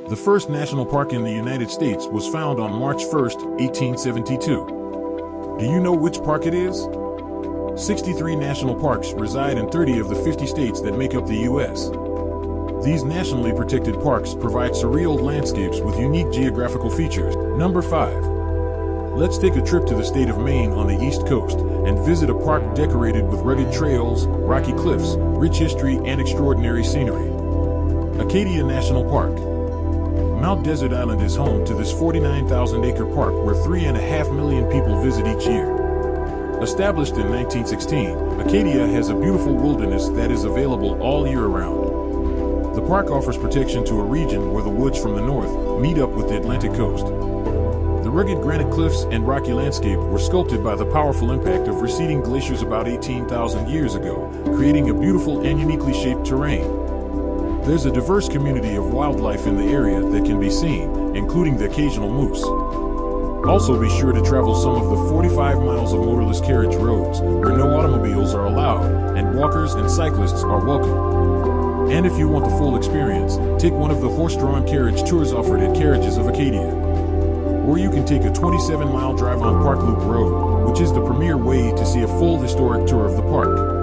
The first national park in the United States was found on March 1st, 1872. Do you know which park it is? 63 national parks reside in 30 of the 50 states that make up the U.S. These nationally protected parks provide surreal landscapes with unique geographical features. Number 5. Let's take a trip to the state of Maine on the East Coast and visit a park decorated with rugged trails, rocky cliffs, rich history, and extraordinary scenery. Acadia National Park. Mount Desert Island is home to this 49,000-acre park where 3.5 million people visit each year. Established in 1916, Acadia has a beautiful wilderness that is available all year round. The park offers protection to a region where the woods from the north meet up with the Atlantic coast. The rugged granite cliffs and rocky landscape were sculpted by the powerful impact of receding glaciers about 18,000 years ago, creating a beautiful and uniquely shaped terrain. There's a diverse community of wildlife in the area that can be seen, including the occasional moose. Also be sure to travel some of the 45 miles of motorless carriage roads, where no automobiles are allowed, and walkers and cyclists are welcome. And if you want the full experience, take one of the horse-drawn carriage tours offered at Carriages of Acadia. Or you can take a 27-mile drive on Park Loop Road, which is the premier way to see a full historic tour of the park.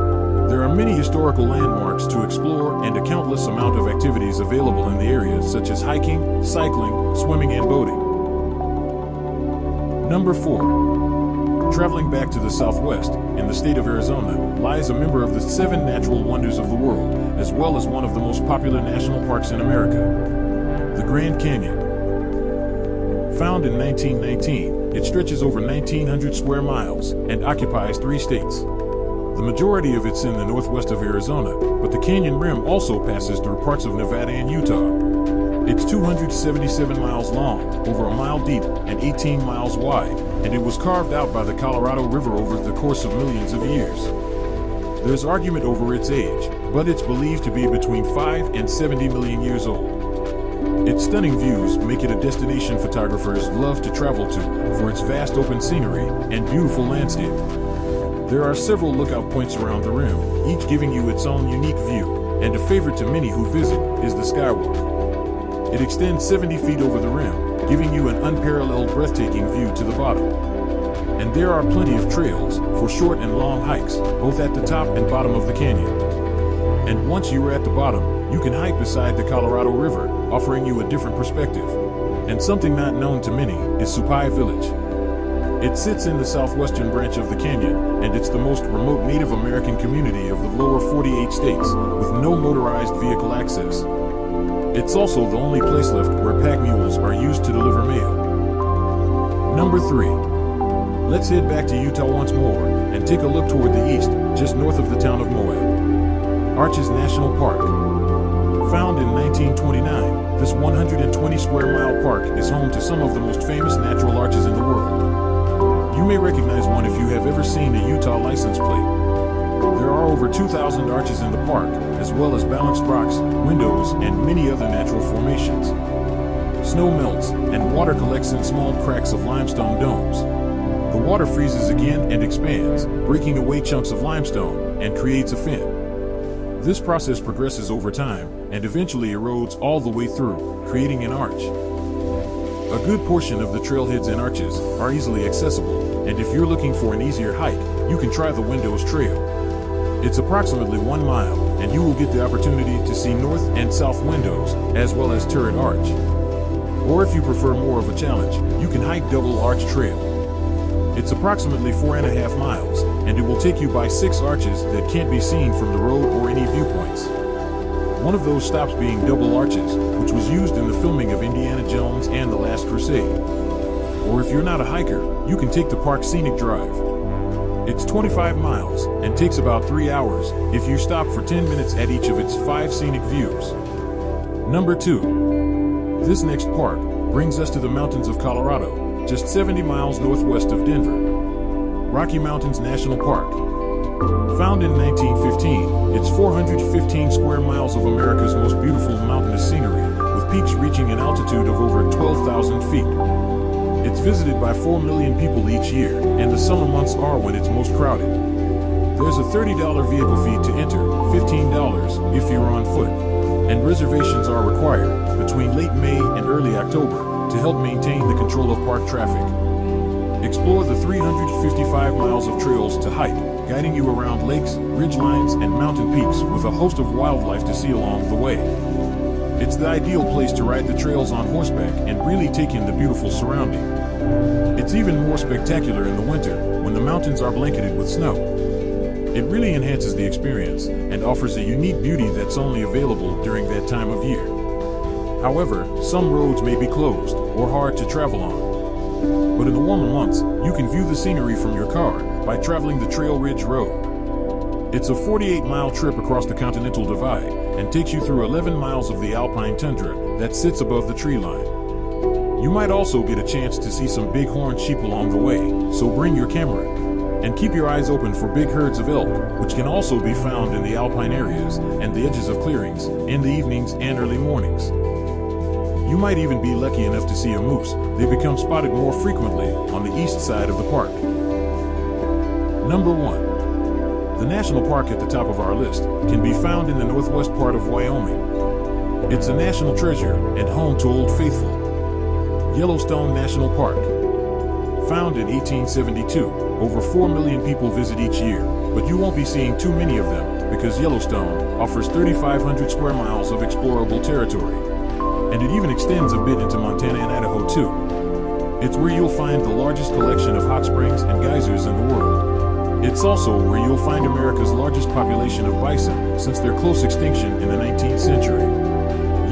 There are many historical landmarks to explore and a countless amount of activities available in the area, such as hiking, cycling, swimming, and boating. Number 4. Traveling back to the southwest, in the state of Arizona, lies a member of the 7 natural wonders of the world, as well as one of the most popular national parks in America, the Grand Canyon. Found in 1919, it stretches over 1,900 square miles and occupies 3 states. The majority of it's in the northwest of Arizona, but the canyon rim also passes through parts of Nevada and Utah. It's 277 miles long, over a mile deep, and 18 miles wide, and it was carved out by the Colorado River over the course of millions of years. There's argument over its age, but it's believed to be between 5 and 70 million years old. Its stunning views make it a destination photographers love to travel to for its vast open scenery and beautiful landscape. There are several lookout points around the rim, each giving you its own unique view, and a favorite to many who visit is the Skywalk. It extends 70 feet over the rim, giving you an unparalleled breathtaking view to the bottom. And there are plenty of trails for short and long hikes, both at the top and bottom of the canyon. And once you are at the bottom, you can hike beside the Colorado River, offering you a different perspective. And something not known to many is Supai Village. It sits in the southwestern branch of the canyon, and it's the most remote Native American community of the lower 48 states, with no motorized vehicle access. It's also the only place left where pack mules are used to deliver mail. Number 3. Let's head back to Utah once more, and take a look toward the east, just north of the town of Moab. Arches National Park. Found in 1929, this 120 square mile park is home to some of the most famous natural arches in the world. You may recognize one if you have ever seen a Utah license plate. There are over 2,000 arches in the park, as well as balanced rocks, windows, and many other natural formations. Snow melts, and water collects in small cracks of limestone domes. The water freezes again and expands, breaking away chunks of limestone, and creates a fin. This process progresses over time, and eventually erodes all the way through, creating an arch. A good portion of the trailheads and arches are easily accessible, and if you're looking for an easier hike, you can try the Windows Trail. It's approximately 1 mile, and you will get the opportunity to see north and south windows, as well as Turret Arch. Or if you prefer more of a challenge, you can hike Double Arch Trail. It's approximately 4.5 miles, and it will take you by 6 arches that can't be seen from the road or any viewpoints. One of those stops being Double Arches, which was used in the filming of Indiana Jones and The Last Crusade. Or if you're not a hiker, you can take the Park Scenic Drive. It's 25 miles and takes about 3 hours if you stop for 10 minutes at each of its 5 scenic views. Number 2. This next park brings us to the mountains of Colorado, just 70 miles northwest of Denver. Rocky Mountains National Park. Found in 1915, it's 415 square miles of America's most beautiful mountainous scenery, with peaks reaching an altitude of over 12,000 feet. It's visited by 4 million people each year, and the summer months are when it's most crowded. There's a $30 vehicle fee to enter, $15 if you're on foot. and reservations are required between late May and early October to help maintain the control of park traffic. Explore the 355 miles of trails to hike, guiding you around lakes, ridgelines, and mountain peaks with a host of wildlife to see along the way. It's the ideal place to ride the trails on horseback and really take in the beautiful surrounding. It's even more spectacular in the winter when the mountains are blanketed with snow. It really enhances the experience and offers a unique beauty that's only available during that time of year. However, some roads may be closed or hard to travel on. But in the warmer months, you can view the scenery from your car by traveling the Trail Ridge Road. It's a 48-mile trip across the Continental Divide and takes you through 11 miles of the alpine tundra that sits above the tree line. You might also get a chance to see some bighorn sheep along the way, so bring your camera. And keep your eyes open for big herds of elk, which can also be found in the alpine areas and the edges of clearings in the evenings and early mornings. You might even be lucky enough to see a moose. They become spotted more frequently on the east side of the park. Number 1. The national park at the top of our list can be found in the northwest part of Wyoming. It's a national treasure and home to Old Faithful. Yellowstone National Park. Found in 1872, over 4 million people visit each year, but you won't be seeing too many of them because Yellowstone offers 3,500 square miles of explorable territory. And it even extends a bit into Montana and Idaho too. It's where you'll find the largest collection of hot springs and geysers in the world. It's also where you'll find America's largest population of bison since their close extinction in the 19th century.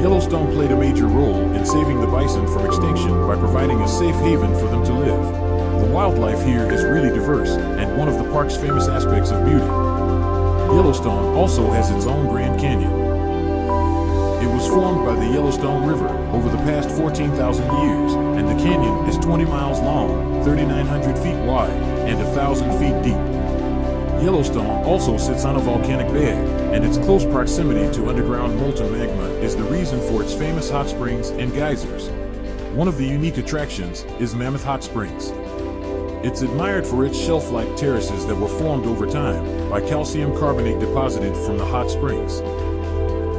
Yellowstone played a major role in saving the bison from extinction by providing a safe haven for them to live. The wildlife here is really diverse and one of the park's famous aspects of beauty. Yellowstone also has its own Grand Canyon. It was formed by the Yellowstone River over the past 14,000 years, and the canyon is 20 miles long, 3,900 feet wide, and 1,000 feet deep. Yellowstone also sits on a volcanic bed, and its close proximity to underground molten magma is the reason for its famous hot springs and geysers. One of the unique attractions is Mammoth Hot Springs. It's admired for its shelf-like terraces that were formed over time by calcium carbonate deposited from the hot springs.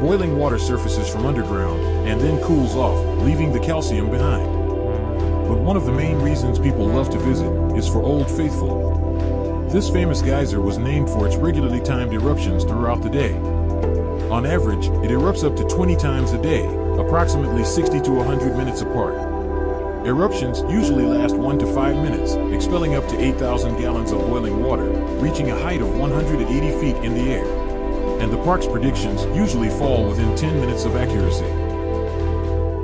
Boiling water surfaces from underground and then cools off, leaving the calcium behind. But one of the main reasons people love to visit is for Old Faithful. This famous geyser was named for its regularly timed eruptions throughout the day. On average, it erupts up to 20 times a day, approximately 60 to 100 minutes apart. Eruptions usually last 1 to 5 minutes, expelling up to 8,000 gallons of boiling water, reaching a height of 180 feet in the air. And the park's predictions usually fall within 10 minutes of accuracy.